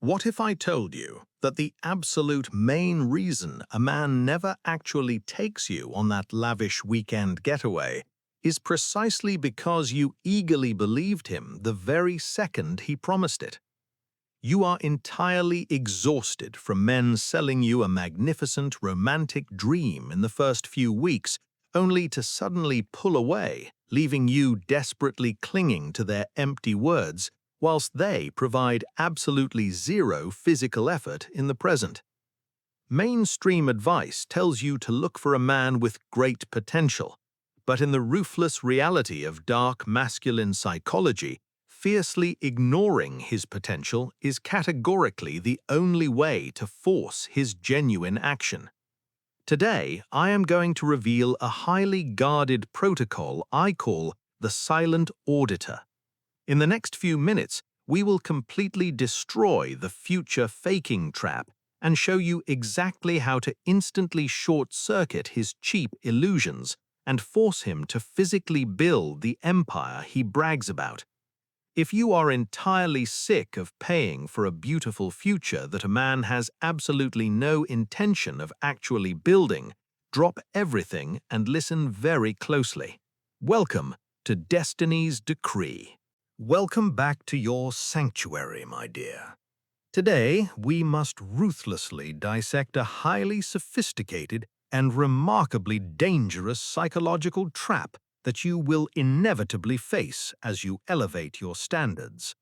What if I told you that the absolute main reason a man never actually takes you on that lavish weekend getaway is precisely because you eagerly believed him the very second he promised it? You are entirely exhausted from men selling you a magnificent romantic dream in the first few weeks, only to suddenly pull away, leaving you desperately clinging to their empty words, whilst they provide absolutely zero physical effort in the present. Mainstream advice tells you to look for a man with great potential, but in the ruthless reality of dark masculine psychology, fiercely ignoring his potential is categorically the only way to force his genuine action. Today, I am going to reveal a highly guarded protocol I call the silent auditor. In the next few minutes, we will completely destroy the future faking trap and show you exactly how to instantly short-circuit his cheap illusions and force him to physically build the empire he brags about. If you are entirely sick of paying for a beautiful future that a man has absolutely no intention of actually building, drop everything and listen very closely. Welcome to Destiny's Decree. Welcome back to your sanctuary, my dear. Today, we must ruthlessly dissect a highly sophisticated and remarkably dangerous psychological trap that you will inevitably face as you elevate your standards.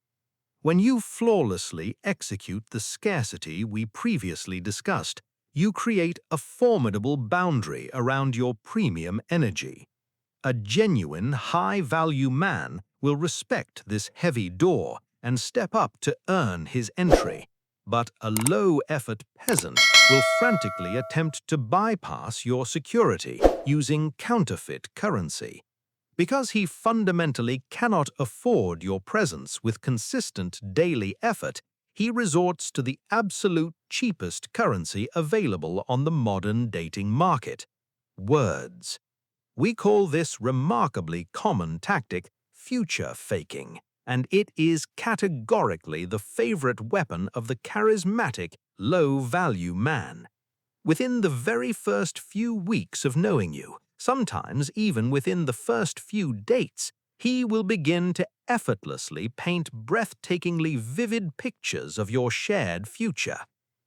When you flawlessly execute the scarcity we previously discussed, you create a formidable boundary around your premium energy. A genuine, high-value man will respect this heavy door and step up to earn his entry, but a low-effort peasant will frantically attempt to bypass your security using counterfeit currency. Because he fundamentally cannot afford your presence with consistent daily effort, he resorts to the absolute cheapest currency available on the modern dating market: words. We call this remarkably common tactic future faking, and it is categorically the favorite weapon of the charismatic, low-value man. Within the very first few weeks of knowing you, sometimes even within the first few dates, he will begin to effortlessly paint breathtakingly vivid pictures of your shared future.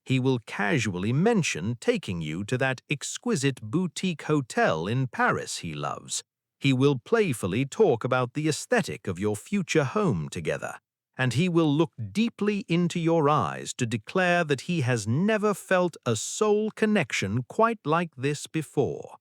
He will casually mention taking you to that exquisite boutique hotel in Paris he loves. He will playfully talk about the aesthetic of your future home together, and he will look deeply into your eyes to declare that he has never felt a soul connection quite like this before.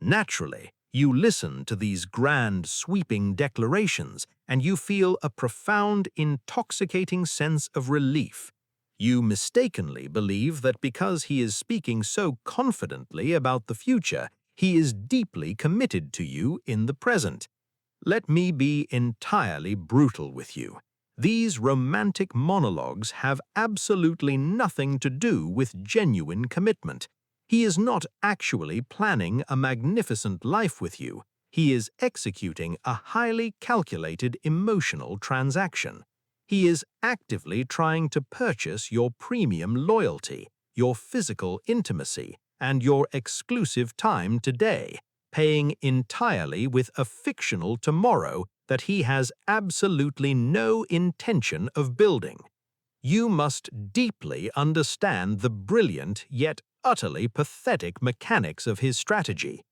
Naturally, you listen to these grand, sweeping declarations, and you feel a profound, intoxicating sense of relief. You mistakenly believe that because he is speaking so confidently about the future, he is deeply committed to you in the present. Let me be entirely brutal with you. These romantic monologues have absolutely nothing to do with genuine commitment. He is not actually planning a magnificent life with you. He is executing a highly calculated emotional transaction. He is actively trying to purchase your premium loyalty, your physical intimacy, and your exclusive time today, paying entirely with a fictional tomorrow that he has absolutely no intention of building. You must deeply understand the brilliant yet utterly pathetic mechanics of his strategy.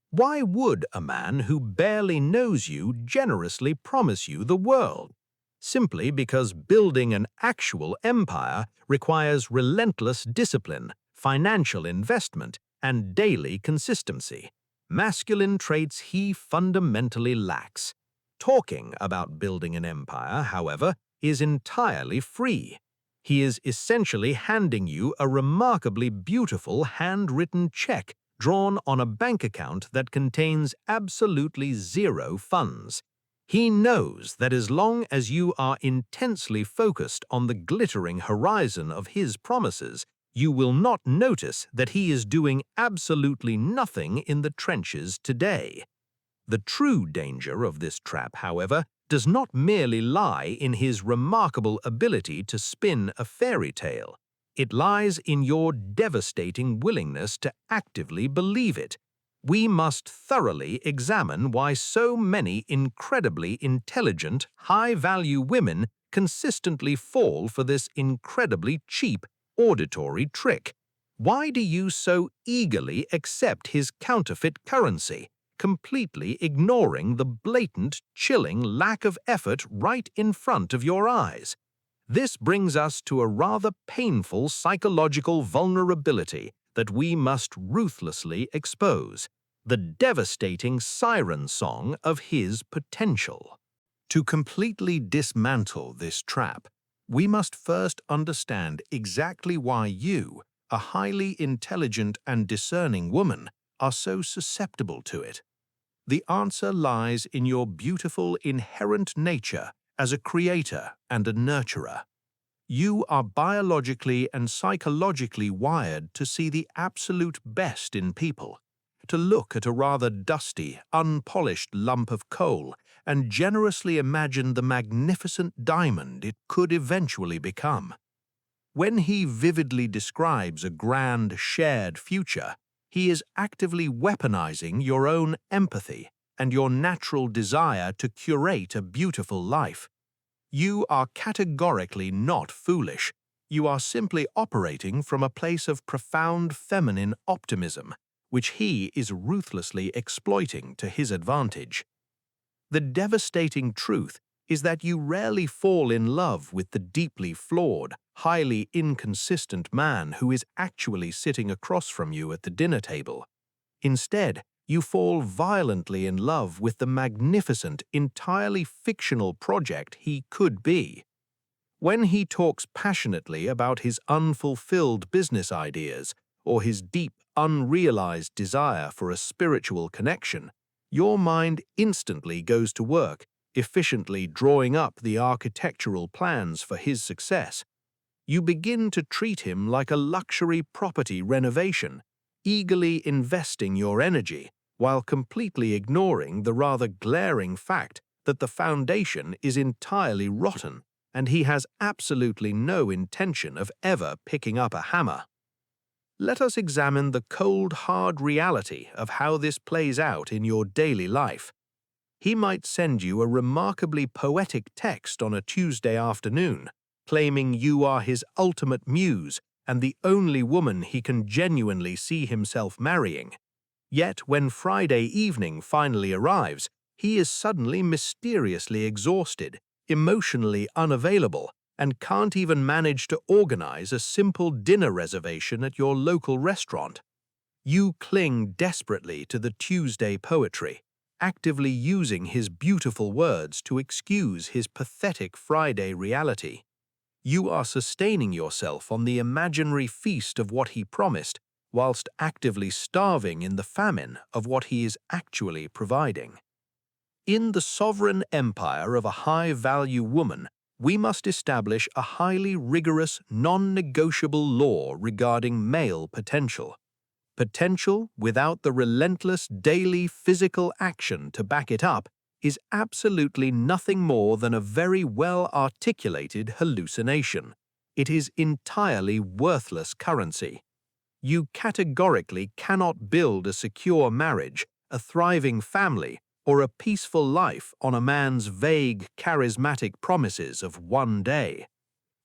Why would a man who barely knows you generously promise you the world? Simply because building an actual empire requires relentless discipline, financial investment, and daily consistency. Masculine traits he fundamentally lacks. Talking about building an empire, however, is entirely free. He is essentially handing you a remarkably beautiful handwritten check drawn on a bank account that contains absolutely zero funds. He knows that as long as you are intensely focused on the glittering horizon of his promises, you will not notice that he is doing absolutely nothing in the trenches today. The true danger of this trap, however, does not merely lie in his remarkable ability to spin a fairy tale. It lies in your devastating willingness to actively believe it. We must thoroughly examine why so many incredibly intelligent, high-value women consistently fall for this incredibly cheap auditory trick. Why do you so eagerly accept his counterfeit currency, completely ignoring the blatant, chilling lack of effort right in front of your eyes? This brings us to a rather painful psychological vulnerability that we must ruthlessly expose: the devastating siren song of his potential. To completely dismantle this trap, we must first understand exactly why you, a highly intelligent and discerning woman, are so susceptible to it. The answer lies in your beautiful inherent nature as a creator and a nurturer. You are biologically and psychologically wired to see the absolute best in people, to look at a rather dusty, unpolished lump of coal and generously imagine the magnificent diamond it could eventually become. When he vividly describes a grand, shared future, he is actively weaponizing your own empathy and your natural desire to curate a beautiful life. You are categorically not foolish. You are simply operating from a place of profound feminine optimism, which he is ruthlessly exploiting to his advantage. The devastating truth is that you rarely fall in love with the deeply flawed, highly inconsistent man who is actually sitting across from you at the dinner table. Instead, you fall violently in love with the magnificent, entirely fictional project he could be. When he talks passionately about his unfulfilled business ideas or his deep, unrealized desire for a spiritual connection, your mind instantly goes to work, efficiently drawing up the architectural plans for his success. You begin to treat him like a luxury property renovation, eagerly investing your energy while completely ignoring the rather glaring fact that the foundation is entirely rotten and he has absolutely no intention of ever picking up a hammer. Let us examine the cold, hard reality of how this plays out in your daily life. He might send you a remarkably poetic text on a Tuesday afternoon, claiming you are his ultimate muse and the only woman he can genuinely see himself marrying. Yet when Friday evening finally arrives, he is suddenly mysteriously exhausted, emotionally unavailable, and can't even manage to organize a simple dinner reservation at your local restaurant. You cling desperately to the Tuesday poetry, actively using his beautiful words to excuse his pathetic Friday reality. You are sustaining yourself on the imaginary feast of what he promised, whilst actively starving in the famine of what he is actually providing. In the sovereign empire of a high-value woman, we must establish a highly rigorous, non-negotiable law regarding male potential. Potential without the relentless daily physical action to back it up is absolutely nothing more than a very well-articulated hallucination. It is entirely worthless currency. You categorically cannot build a secure marriage, a thriving family, or a peaceful life on a man's vague, charismatic promises of one day.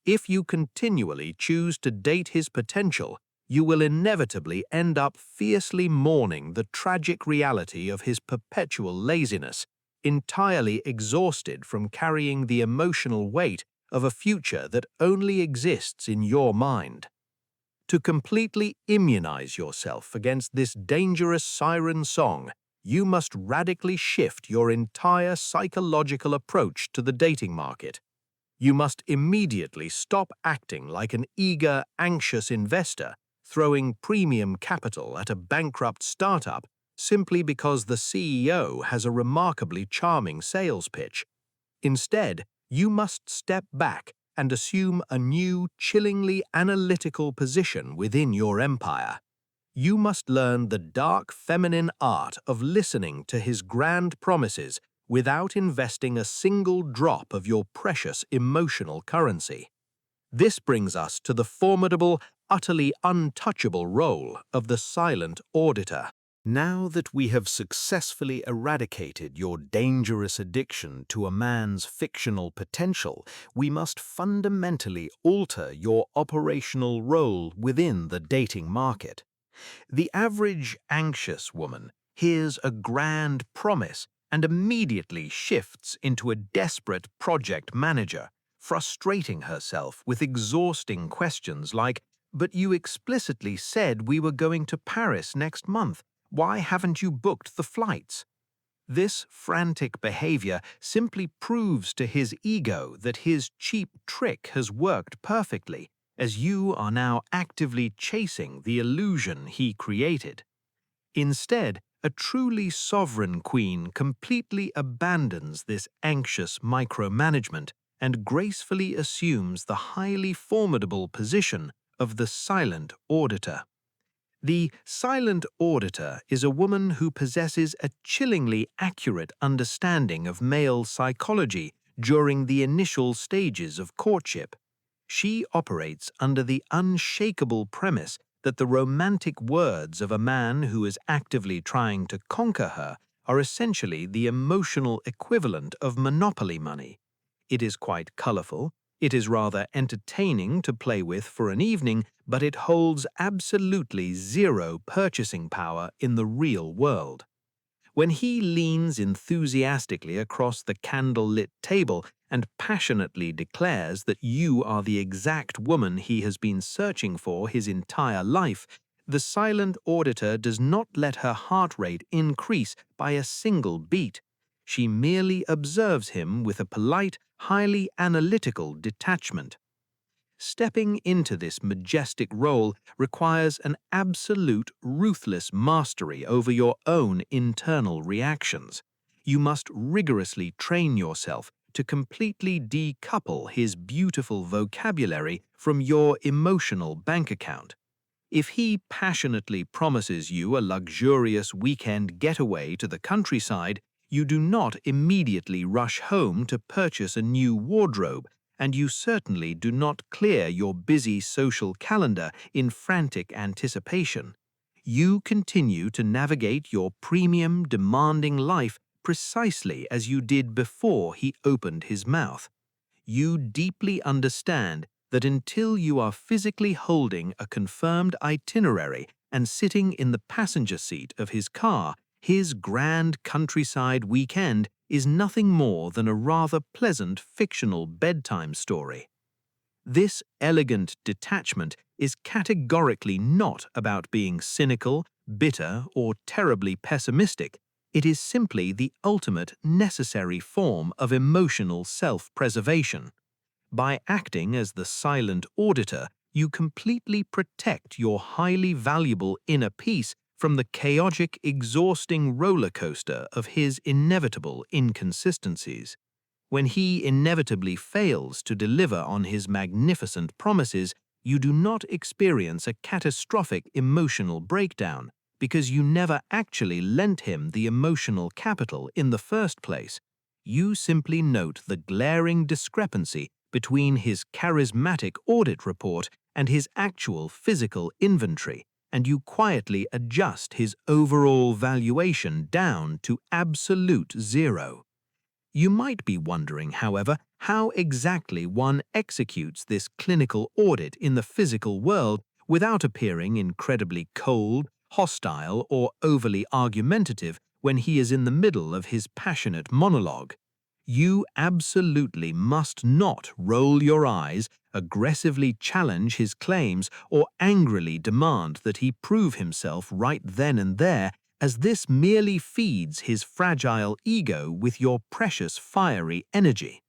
If you continually choose to date his potential, you will inevitably end up fiercely mourning the tragic reality of his perpetual laziness, entirely exhausted from carrying the emotional weight of a future that only exists in your mind. To completely immunize yourself against this dangerous siren song, you must radically shift your entire psychological approach to the dating market. You must immediately stop acting like an eager, anxious investor throwing premium capital at a bankrupt startup simply because the CEO has a remarkably charming sales pitch. Instead, you must step back and assume a new, chillingly analytical position within your empire. You must learn the dark feminine art of listening to his grand promises without investing a single drop of your precious emotional currency. This brings us to the formidable, utterly untouchable role of the silent auditor. Now that we have successfully eradicated your dangerous addiction to a man's fictional potential, we must fundamentally alter your operational role within the dating market. The average anxious woman hears a grand promise and immediately shifts into a desperate project manager, frustrating herself with exhausting questions like, "But you explicitly said we were going to Paris next month. Why haven't you booked the flights?" This frantic behavior simply proves to his ego that his cheap trick has worked perfectly, as you are now actively chasing the illusion he created. Instead, a truly sovereign queen completely abandons this anxious micromanagement and gracefully assumes the highly formidable position of the silent auditor. The silent auditor is a woman who possesses a chillingly accurate understanding of male psychology during the initial stages of courtship. She operates under the unshakable premise that the romantic words of a man who is actively trying to conquer her are essentially the emotional equivalent of monopoly money. It is quite colorful. It is rather entertaining to play with for an evening, but it holds absolutely zero purchasing power in the real world. When he leans enthusiastically across the candle-lit table and passionately declares that you are the exact woman he has been searching for his entire life, the silent auditor does not let her heart rate increase by a single beat. She merely observes him with a polite, highly analytical detachment. Stepping into this majestic role requires an absolute, ruthless mastery over your own internal reactions. You must rigorously train yourself to completely decouple his beautiful vocabulary from your emotional bank account. If he passionately promises you a luxurious weekend getaway to the countryside, you do not immediately rush home to purchase a new wardrobe, and you certainly do not clear your busy social calendar in frantic anticipation. You continue to navigate your premium, demanding life precisely as you did before he opened his mouth. You deeply understand that until you are physically holding a confirmed itinerary and sitting in the passenger seat of his car, his grand countryside weekend is nothing more than a rather pleasant fictional bedtime story. This elegant detachment is categorically not about being cynical, bitter, or terribly pessimistic. It is simply the ultimate necessary form of emotional self-preservation. By acting as the silent auditor, you completely protect your highly valuable inner peace from the chaotic, exhausting roller coaster of his inevitable inconsistencies. When he inevitably fails to deliver on his magnificent promises, you do not experience a catastrophic emotional breakdown because you never actually lent him the emotional capital in the first place. You simply note the glaring discrepancy between his charismatic audit report and his actual physical inventory, and you quietly adjust his overall valuation down to absolute zero. You might be wondering, however, how exactly one executes this clinical audit in the physical world without appearing incredibly cold, hostile, or overly argumentative when he is in the middle of his passionate monologue. You absolutely must not roll your eyes, aggressively challenge his claims, or angrily demand that he prove himself right then and there, as this merely feeds his fragile ego with your precious fiery energy.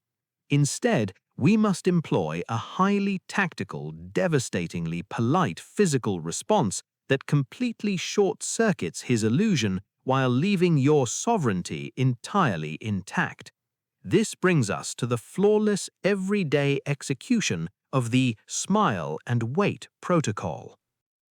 Instead, we must employ a highly tactical, devastatingly polite physical response that completely short-circuits his illusion while leaving your sovereignty entirely intact. This brings us to the flawless, everyday execution of the smile and wait protocol.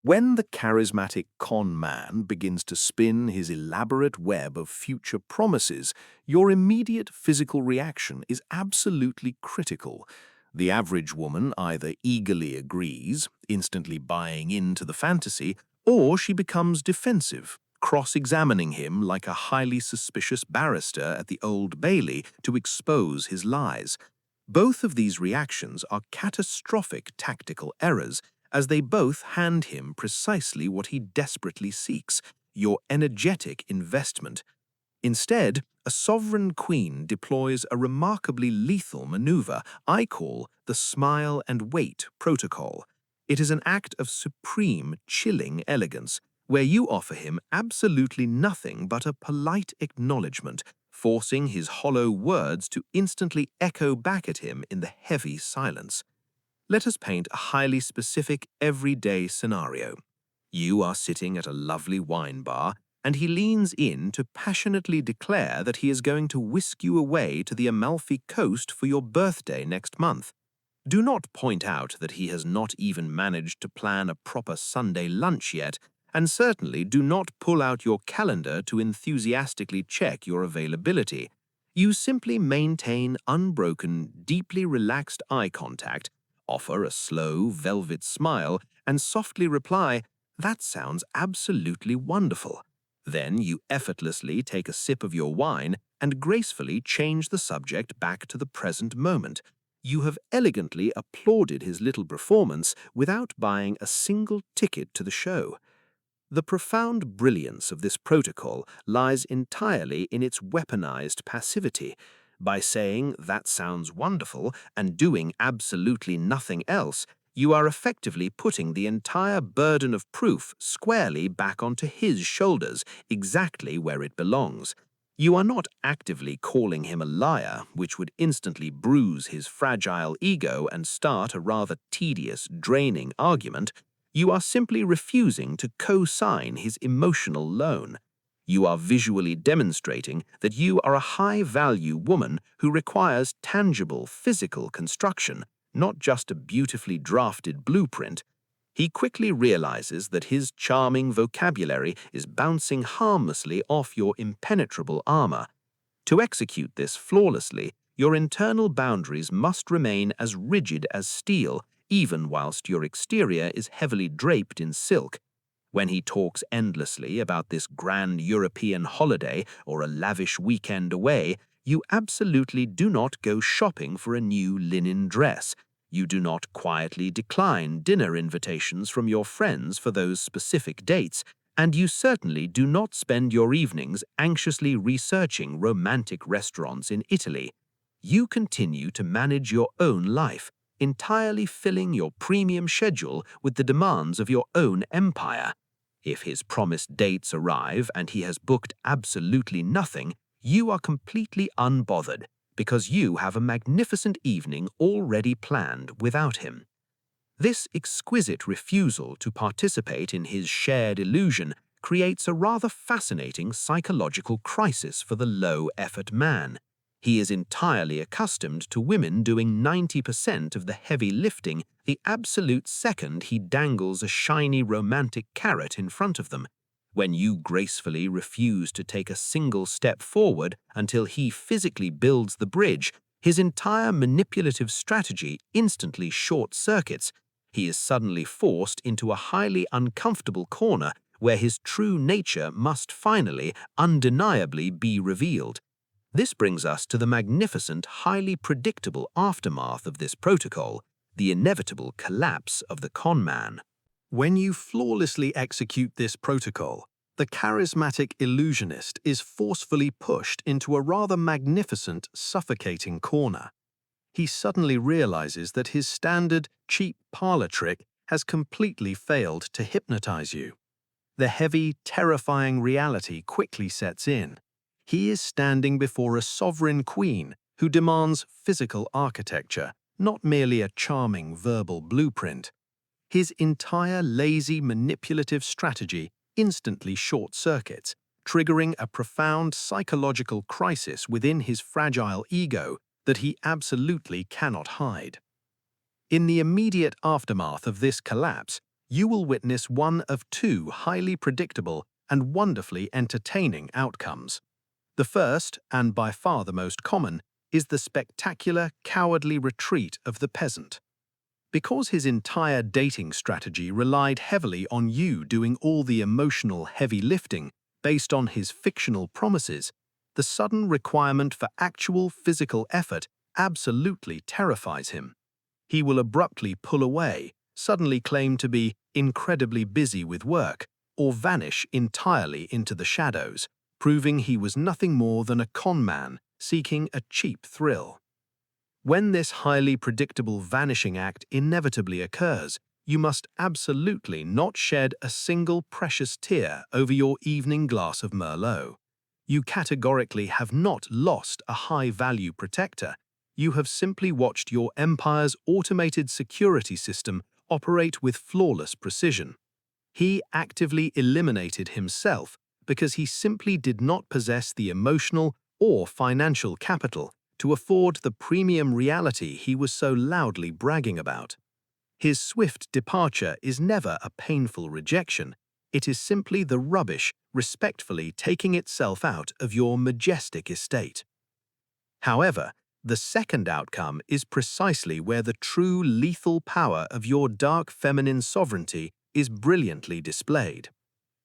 When the charismatic con man begins to spin his elaborate web of future promises, your immediate physical reaction is absolutely critical. The average woman either eagerly agrees, instantly buying into the fantasy, or she becomes defensive, cross-examining him like a highly suspicious barrister at the Old Bailey to expose his lies. Both of these reactions are catastrophic tactical errors, as they both hand him precisely what he desperately seeks, your energetic investment. Instead, a sovereign queen deploys a remarkably lethal maneuver I call the smile and wait protocol. It is an act of supreme, chilling elegance, where you offer him absolutely nothing but a polite acknowledgement, forcing his hollow words to instantly echo back at him in the heavy silence. Let us paint a highly specific, everyday scenario. You are sitting at a lovely wine bar, and he leans in to passionately declare that he is going to whisk you away to the Amalfi Coast for your birthday next month. Do not point out that he has not even managed to plan a proper Sunday lunch yet, and certainly do not pull out your calendar to enthusiastically check your availability. You simply maintain unbroken, deeply relaxed eye contact, offer a slow, velvet smile, and softly reply, "That sounds absolutely wonderful." Then you effortlessly take a sip of your wine and gracefully change the subject back to the present moment. You have elegantly applauded his little performance without buying a single ticket to the show. The profound brilliance of this protocol lies entirely in its weaponized passivity. By saying, "That sounds wonderful," and doing absolutely nothing else, you are effectively putting the entire burden of proof squarely back onto his shoulders, exactly where it belongs. You are not actively calling him a liar, which would instantly bruise his fragile ego and start a rather tedious, draining argument. You are simply refusing to co-sign his emotional loan. You are visually demonstrating that you are a high-value woman who requires tangible physical construction, not just a beautifully drafted blueprint. He quickly realizes that his charming vocabulary is bouncing harmlessly off your impenetrable armor. To execute this flawlessly, your internal boundaries must remain as rigid as steel, even whilst your exterior is heavily draped in silk. When he talks endlessly about this grand European holiday or a lavish weekend away, you absolutely do not go shopping for a new linen dress. You do not quietly decline dinner invitations from your friends for those specific dates, and you certainly do not spend your evenings anxiously researching romantic restaurants in Italy. You continue to manage your own life, entirely filling your premium schedule with the demands of your own empire. If his promised dates arrive and he has booked absolutely nothing, you are completely unbothered because you have a magnificent evening already planned without him. This exquisite refusal to participate in his shared illusion creates a rather fascinating psychological crisis for the low-effort man. He is entirely accustomed to women doing 90% of the heavy lifting the absolute second he dangles a shiny romantic carrot in front of them. When you gracefully refuse to take a single step forward until he physically builds the bridge, his entire manipulative strategy instantly short-circuits. He is suddenly forced into a highly uncomfortable corner where his true nature must finally, undeniably be revealed. This brings us to the magnificent, highly predictable aftermath of this protocol, the inevitable collapse of the con man. When you flawlessly execute this protocol, the charismatic illusionist is forcefully pushed into a rather magnificent, suffocating corner. He suddenly realizes that his standard, cheap parlor trick has completely failed to hypnotize you. The heavy, terrifying reality quickly sets in. He is standing before a sovereign queen who demands physical architecture, not merely a charming verbal blueprint. His entire lazy, manipulative strategy instantly short-circuits, triggering a profound psychological crisis within his fragile ego that he absolutely cannot hide. In the immediate aftermath of this collapse, you will witness one of two highly predictable and wonderfully entertaining outcomes. The first, and by far the most common, is the spectacular, cowardly retreat of the peasant. Because his entire dating strategy relied heavily on you doing all the emotional heavy lifting based on his fictional promises, the sudden requirement for actual physical effort absolutely terrifies him. He will abruptly pull away, suddenly claim to be incredibly busy with work, or vanish entirely into the shadows, proving he was nothing more than a con man seeking a cheap thrill. When this highly predictable vanishing act inevitably occurs, you must absolutely not shed a single precious tear over your evening glass of Merlot. You categorically have not lost a high-value protector. You have simply watched your empire's automated security system operate with flawless precision. He actively eliminated himself because he simply did not possess the emotional or financial capital to afford the premium reality he was so loudly bragging about. His swift departure is never a painful rejection. It is simply the rubbish respectfully taking itself out of your majestic estate. However, the second outcome is precisely where the true lethal power of your dark feminine sovereignty is brilliantly displayed.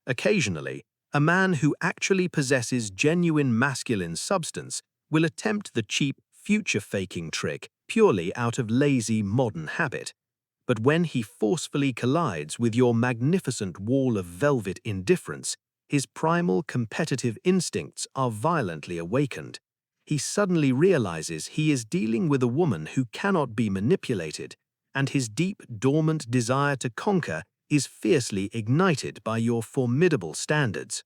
Occasionally, a man who actually possesses genuine masculine substance will attempt the cheap, future-faking trick purely out of lazy modern habit. But when he forcefully collides with your magnificent wall of velvet indifference, his primal competitive instincts are violently awakened. He suddenly realizes he is dealing with a woman who cannot be manipulated, and his deep, dormant desire to conquer is fiercely ignited by your formidable standards.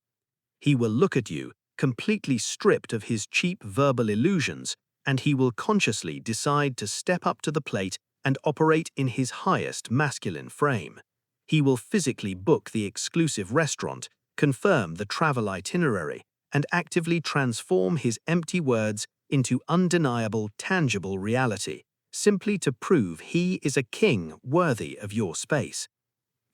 He will look at you, completely stripped of his cheap verbal illusions, and he will consciously decide to step up to the plate and operate in his highest masculine frame. He will physically book the exclusive restaurant, confirm the travel itinerary, and actively transform his empty words into undeniable, tangible reality, simply to prove he is a king worthy of your space.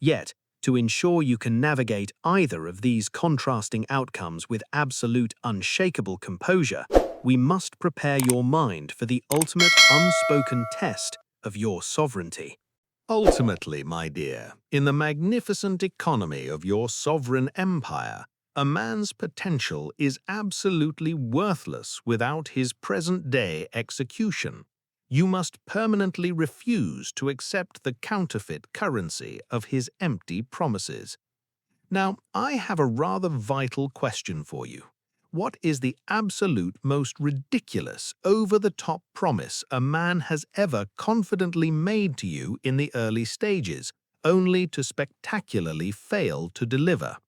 Yet, to ensure you can navigate either of these contrasting outcomes with absolute unshakable composure, we must prepare your mind for the ultimate unspoken test of your sovereignty. Ultimately, my dear, in the magnificent economy of your sovereign empire, a man's potential is absolutely worthless without his present-day execution. You must permanently refuse to accept the counterfeit currency of his empty promises. Now, I have a rather vital question for you. What is the absolute most ridiculous, over-the-top promise a man has ever confidently made to you in the early stages, only to spectacularly fail to deliver?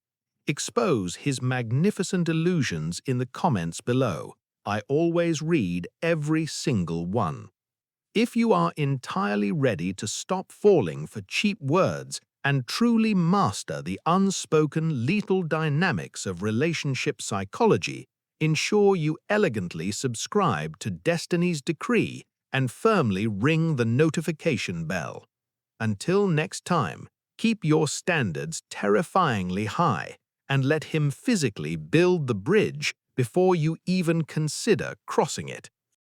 Expose his magnificent illusions in the comments below. I always read every single one. If you are entirely ready to stop falling for cheap words and truly master the unspoken lethal dynamics of relationship psychology, ensure you elegantly subscribe to Destiny's Decree and firmly ring the notification bell. Until next time, keep your standards terrifyingly high and let him physically build the bridge before you even consider crossing it.